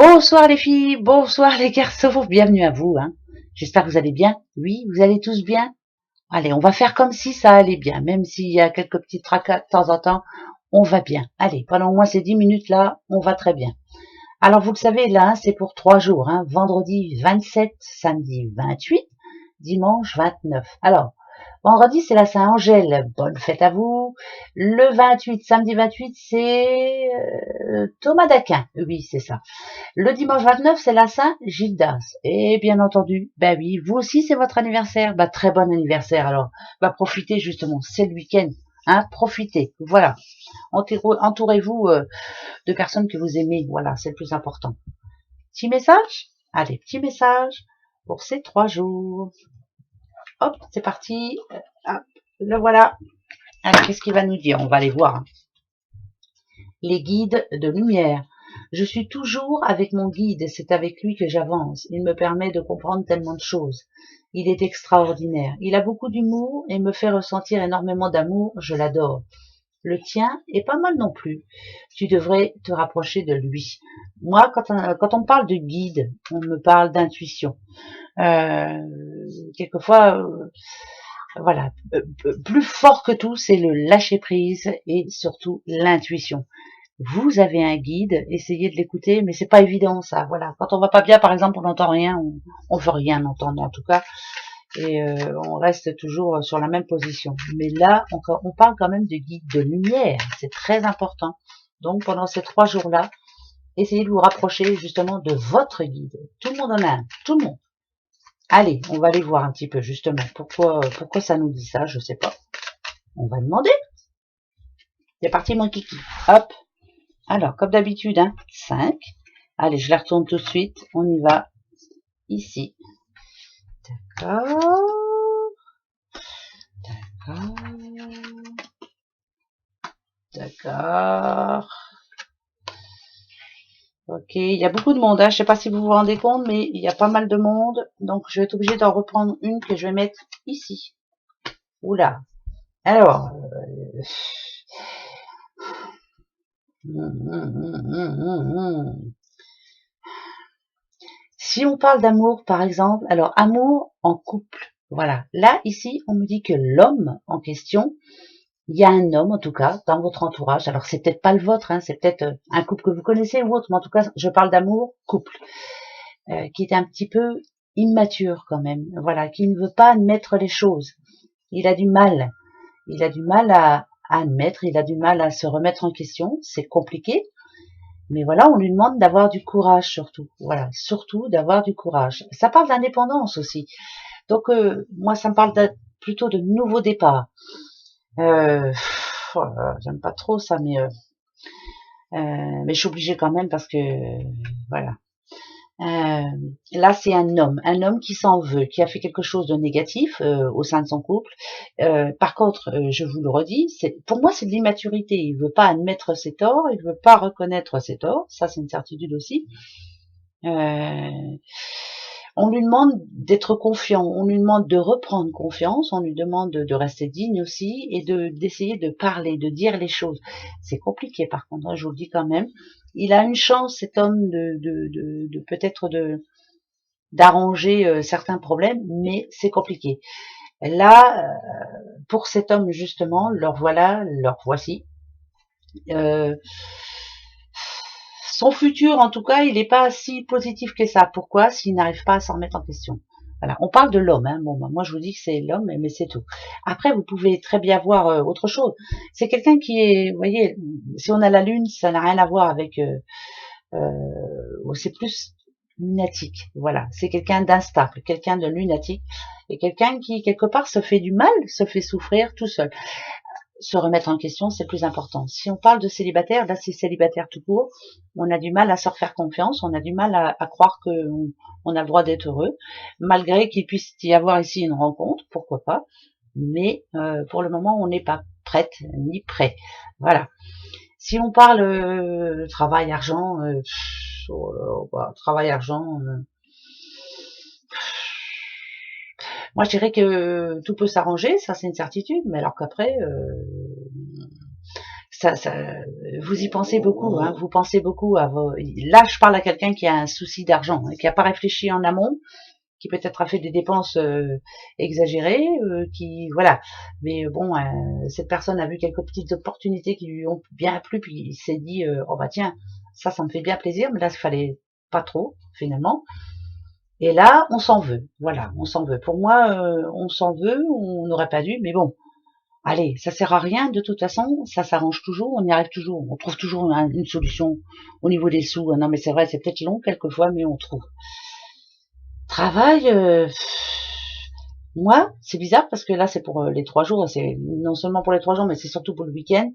Bonsoir les filles, bonsoir les garçons, bienvenue à vous. J'espère que vous allez bien. Oui, vous allez tous bien. Allez, on va faire comme si ça allait bien, même s'il y a quelques petits tracas de temps en temps, on va bien. Allez, pendant au moins ces 10 minutes-là, on va très bien. Alors vous le savez, là, c'est pour 3 jours. Vendredi 27, samedi 28, dimanche 29. Alors, vendredi, c'est la Saint-Angèle. Bonne fête à vous. Le 28, samedi 28, c'est Thomas d'Aquin. Oui, c'est ça. Le dimanche 29, c'est la Saint-Gildas. Et bien entendu, bah oui, vous aussi, c'est votre anniversaire. Bah, très bon anniversaire. Alors, bah, profitez justement. C'est le week-end. Profitez. Voilà. Entourez-vous de personnes que vous aimez. Voilà, c'est le plus important. Petit message? Allez, petit message pour ces 3 jours. Hop, c'est parti. Hop, le voilà. Alors, qu'est-ce qu'il va nous dire? On va aller voir. Les guides de lumière. Je suis toujours avec mon guide, c'est avec lui que j'avance. Il me permet de comprendre tellement de choses. Il est extraordinaire. Il a beaucoup d'humour et me fait ressentir énormément d'amour. Je l'adore. Le tien est pas mal non plus. Tu devrais te rapprocher de lui. Moi, quand on me parle de guide, on me parle d'intuition. Quelquefois, voilà, plus fort que tout, c'est le lâcher prise et surtout l'intuition. Vous avez un guide, essayez de l'écouter, mais c'est pas évident ça. Voilà, quand on va pas bien, par exemple, on n'entend rien, on veut rien entendre en tout cas, et on reste toujours sur la même position. Mais là, on parle quand même de guide de lumière, c'est très important. Donc pendant ces 3 jours-là, essayez de vous rapprocher justement de votre guide. Tout le monde en a un, tout le monde. Allez, on va aller voir un petit peu justement pourquoi ça nous dit ça, je sais pas. On va demander. C'est parti mon kiki. Hop. Alors, comme d'habitude, 5. Allez, je la retourne tout de suite. On y va. Ici. D'accord. D'accord. D'accord. Ok, il y a beaucoup de monde. Je ne sais pas si vous vous rendez compte, mais il y a pas mal de monde. Donc, je vais être obligée d'en reprendre une que je vais mettre ici. Oula. Alors. Si on parle d'amour, par exemple, alors amour en couple. Voilà. Là, ici, on me dit que l'homme en question, il y a un homme, en tout cas, dans votre entourage. Alors, c'est peut-être pas le vôtre, c'est peut-être un couple que vous connaissez ou autre, mais en tout cas, je parle d'amour couple, qui est un petit peu immature quand même. Voilà, qui ne veut pas admettre les choses. Il a du mal. Il a du mal à admettre, il a du mal à se remettre en question. C'est compliqué. Mais voilà, on lui demande d'avoir du courage surtout. Voilà, surtout d'avoir du courage. Ça parle d'indépendance aussi. Donc, moi, ça me parle plutôt de nouveau départ. J'aime pas trop ça, mais je suis obligée quand même parce que voilà. Là, c'est un homme qui s'en veut, qui a fait quelque chose de négatif au sein de son couple. Par contre, je vous le redis, pour moi, c'est de l'immaturité. Il veut pas admettre ses torts, il veut pas reconnaître ses torts. Ça, c'est une certitude aussi. On lui demande d'être confiant, on lui demande de reprendre confiance, on lui demande de rester digne aussi et d'essayer de parler, de dire les choses. C'est compliqué par contre, je vous le dis quand même. Il a une chance, cet homme, de peut-être d'arranger certains problèmes, mais c'est compliqué. Là, pour cet homme justement, leur voilà, leur voici. Son futur, en tout cas, il n'est pas si positif que ça. Pourquoi? S'il n'arrive pas à s'en remettre en question. Voilà, on parle de l'homme. Bon, moi, je vous dis que c'est l'homme, mais c'est tout. Après, vous pouvez très bien voir autre chose. C'est quelqu'un qui est, vous voyez, si on a la lune, ça n'a rien à voir avec. C'est plus lunatique. Voilà, c'est quelqu'un d'instable, quelqu'un de lunatique, et quelqu'un qui quelque part se fait du mal, se fait souffrir tout seul. Se remettre en question, c'est plus important. Si on parle de célibataire, là c'est célibataire tout court, on a du mal à se refaire confiance, on a du mal à croire qu'on a le droit d'être heureux, malgré qu'il puisse y avoir ici une rencontre, pourquoi pas, mais pour le moment on n'est pas prête ni prêt. Voilà. Si on parle travail, argent, travail, argent, moi je dirais que tout peut s'arranger, ça c'est une certitude, mais alors qu'après, vous y pensez beaucoup, hein, vous pensez beaucoup à vos... Là, je parle à quelqu'un qui a un souci d'argent, hein, qui n'a pas réfléchi en amont, qui peut-être a fait des dépenses exagérées, qui voilà. Mais bon, cette personne a vu quelques petites opportunités qui lui ont bien plu, puis il s'est dit oh bah tiens, ça me fait bien plaisir, mais là, il fallait pas trop finalement. Et là, on s'en veut. Voilà, on s'en veut. Pour moi, on s'en veut, on n'aurait pas dû, mais bon. Allez, ça sert à rien, de toute façon, ça s'arrange toujours, on y arrive toujours, on trouve toujours une solution au niveau des sous. Non mais c'est vrai, c'est peut-être long quelquefois, mais on trouve. Travail, moi, c'est bizarre parce que là c'est pour les 3 jours, c'est non seulement pour les 3 jours, mais c'est surtout pour le week-end.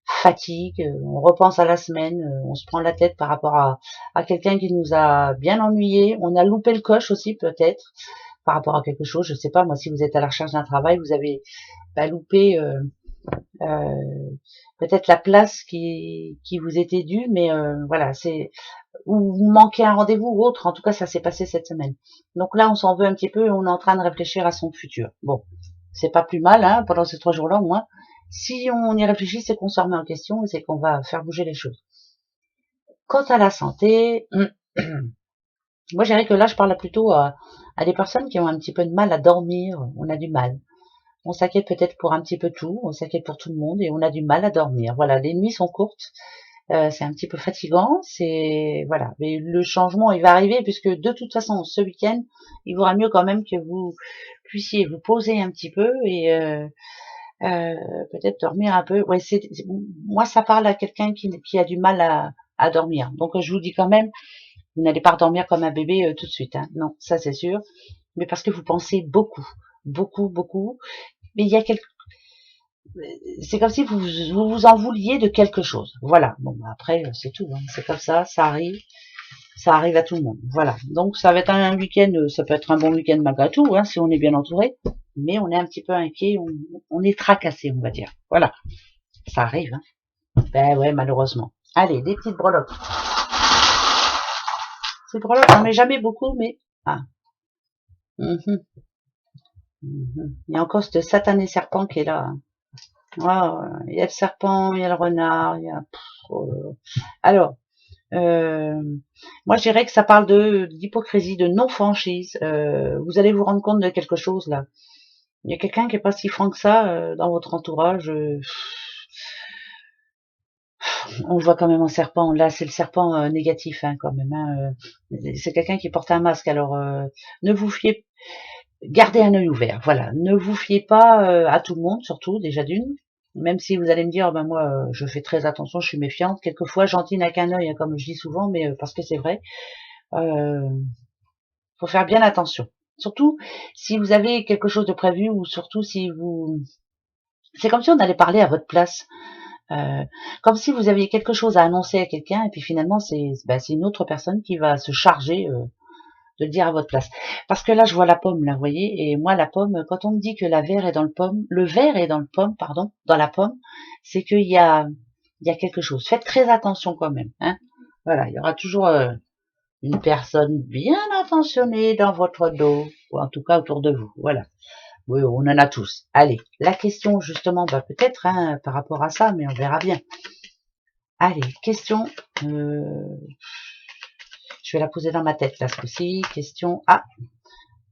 Fatigue, on repense à la semaine, on se prend la tête par rapport à quelqu'un qui nous a bien ennuyé, on a loupé le coche aussi peut-être par rapport à quelque chose, je sais pas, moi si vous êtes à la recherche d'un travail, vous avez loupé peut-être la place qui vous était due, mais voilà, c'est ou vous manquez un rendez-vous ou autre, en tout cas ça s'est passé cette semaine. Donc là on s'en veut un petit peu et on est en train de réfléchir à son futur. Bon, c'est pas plus mal, hein, pendant ces 3 jours-là au moins. Si on y réfléchit, c'est qu'on se remet en question et c'est qu'on va faire bouger les choses. Quant à la santé, moi je dirais que là je parle plutôt à des personnes qui ont un petit peu de mal à dormir, on a du mal. On s'inquiète peut-être pour un petit peu tout, on s'inquiète pour tout le monde et on a du mal à dormir. Voilà, les nuits sont courtes, c'est un petit peu fatigant, c'est voilà. Mais le changement, il va arriver puisque de toute façon, ce week-end, il vaudra mieux quand même que vous puissiez vous poser un petit peu et peut-être dormir un peu. Ouais, moi ça parle à quelqu'un qui a du mal à dormir. Donc je vous dis quand même, vous n'allez pas dormir comme un bébé tout de suite, hein. Non, ça c'est sûr. Mais parce que vous pensez beaucoup, beaucoup, beaucoup. Mais il y a c'est comme si vous en vouliez de quelque chose. Voilà. Bon, après, c'est tout, hein. C'est comme ça arrive à tout le monde. Voilà. Donc, ça va être un week-end, ça peut être un bon week-end malgré tout, hein, si on est bien entouré. Mais on est un petit peu inquiet, on est tracassé, on va dire. Voilà. Ça arrive, hein. Ben ouais, malheureusement. Allez, des petites breloques. Ces breloques, j'en mets jamais beaucoup, mais... Ah. Il y a encore ce satané serpent qui est là, hein. Il y a le serpent, il y a le renard, il y a... Alors, moi je dirais que ça parle d'hypocrisie, de non-franchise. Vous allez vous rendre compte de quelque chose là. Il y a quelqu'un qui est pas si franc que ça dans votre entourage. On voit quand même un serpent. Là, c'est le serpent négatif hein, quand même. Hein, c'est quelqu'un qui porte un masque. Alors, ne vous fiez, gardez un œil ouvert. Voilà, ne vous fiez pas à tout le monde, surtout déjà d'une. Même si vous allez me dire, ben moi, je fais très attention, je suis méfiante. Quelquefois, j'en n'a qu'un œil, hein, comme je dis souvent, mais parce que c'est vrai. Faut faire bien attention. Surtout si vous avez quelque chose de prévu ou surtout si vous... C'est comme si on allait parler à votre place. Comme si vous aviez quelque chose à annoncer à quelqu'un et puis finalement c'est une autre personne qui va se charger de le dire à votre place. Parce que là je vois la pomme là, vous voyez, et moi la pomme, quand on me dit que le verre est dans le pomme, pardon, dans la pomme, c'est qu'il y a quelque chose. Faites très attention quand même, hein. Voilà, il y aura toujours une personne bien intentionnée dans votre dos, ou en tout cas autour de vous. Voilà. Oui, on en a tous. Allez, la question justement, peut-être hein, par rapport à ça, mais on verra bien. Allez, question. Je vais la poser dans ma tête là, ce coup-ci. Question. Ah,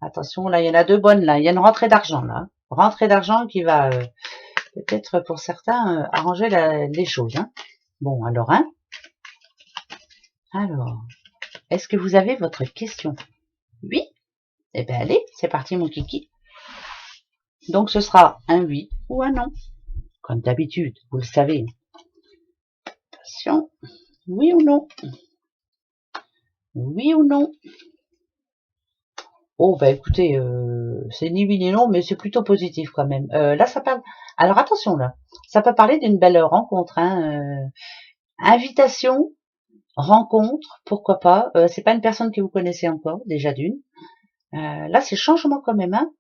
attention, là, il y en a 2 bonnes là. Il y a une rentrée d'argent là. Rentrée d'argent qui va peut-être pour certains arranger les choses. Hein. Bon, alors, hein. Alors, est-ce que vous avez votre question? Oui? Eh bien, allez, c'est parti mon kiki. Donc, ce sera un oui ou un non. Comme d'habitude, vous le savez. Attention, oui ou non? Oui ou non? Oh, bah écoutez, c'est ni oui ni non, mais c'est plutôt positif quand même. Là, ça parle... Alors, attention, là. Ça peut parler d'une belle rencontre, hein. Invitation, rencontre, pourquoi pas. C'est pas une personne que vous connaissez encore, déjà d'une. Là, c'est changement quand même, hein.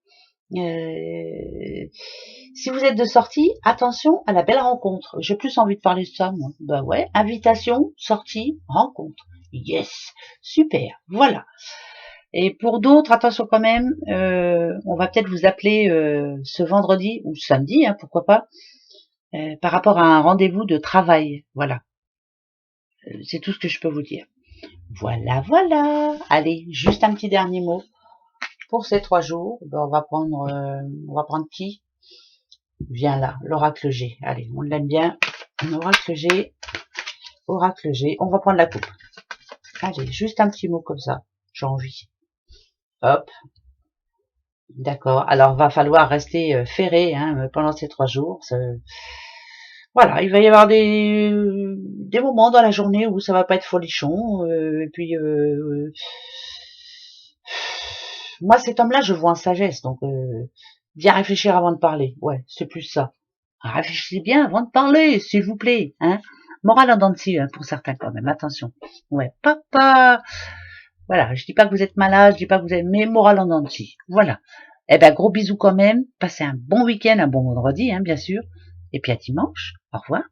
Si vous êtes de sortie, attention à la belle rencontre. J'ai plus envie de parler de ça, moi. Bah ouais, invitation, sortie, rencontre. Yes, super, voilà. Et pour d'autres, attention quand même, on va peut-être vous appeler ce vendredi ou samedi, hein, pourquoi pas, par rapport à un rendez-vous de travail. Voilà, c'est tout ce que je peux vous dire. Voilà, voilà. Allez, juste un petit dernier mot pour ces 3 jours. Ben, on va prendre qui? Viens là, l'oracle G. Allez, on l'aime bien. Oracle G, oracle G. On va prendre la coupe. Allez, juste un petit mot comme ça. J'ai envie. Hop. D'accord. Alors, va falloir rester ferré hein, pendant ces 3 jours. Voilà, il va y avoir des moments dans la journée où ça va pas être folichon. Et puis, moi, cet homme-là, je vois en sagesse. Donc, bien réfléchir avant de parler. Ouais, c'est plus ça. Réfléchissez bien avant de parler, s'il vous plaît. Hein. Morale en dents de scie, hein, pour certains quand même. Attention. Ouais, papa. Voilà, je dis pas que vous êtes malade, je dis pas que vous êtes, mais morale en dents de scie. Voilà. Eh ben, gros bisous quand même. Passez un bon week-end, un bon vendredi, hein, bien sûr. Et puis à dimanche. Au revoir.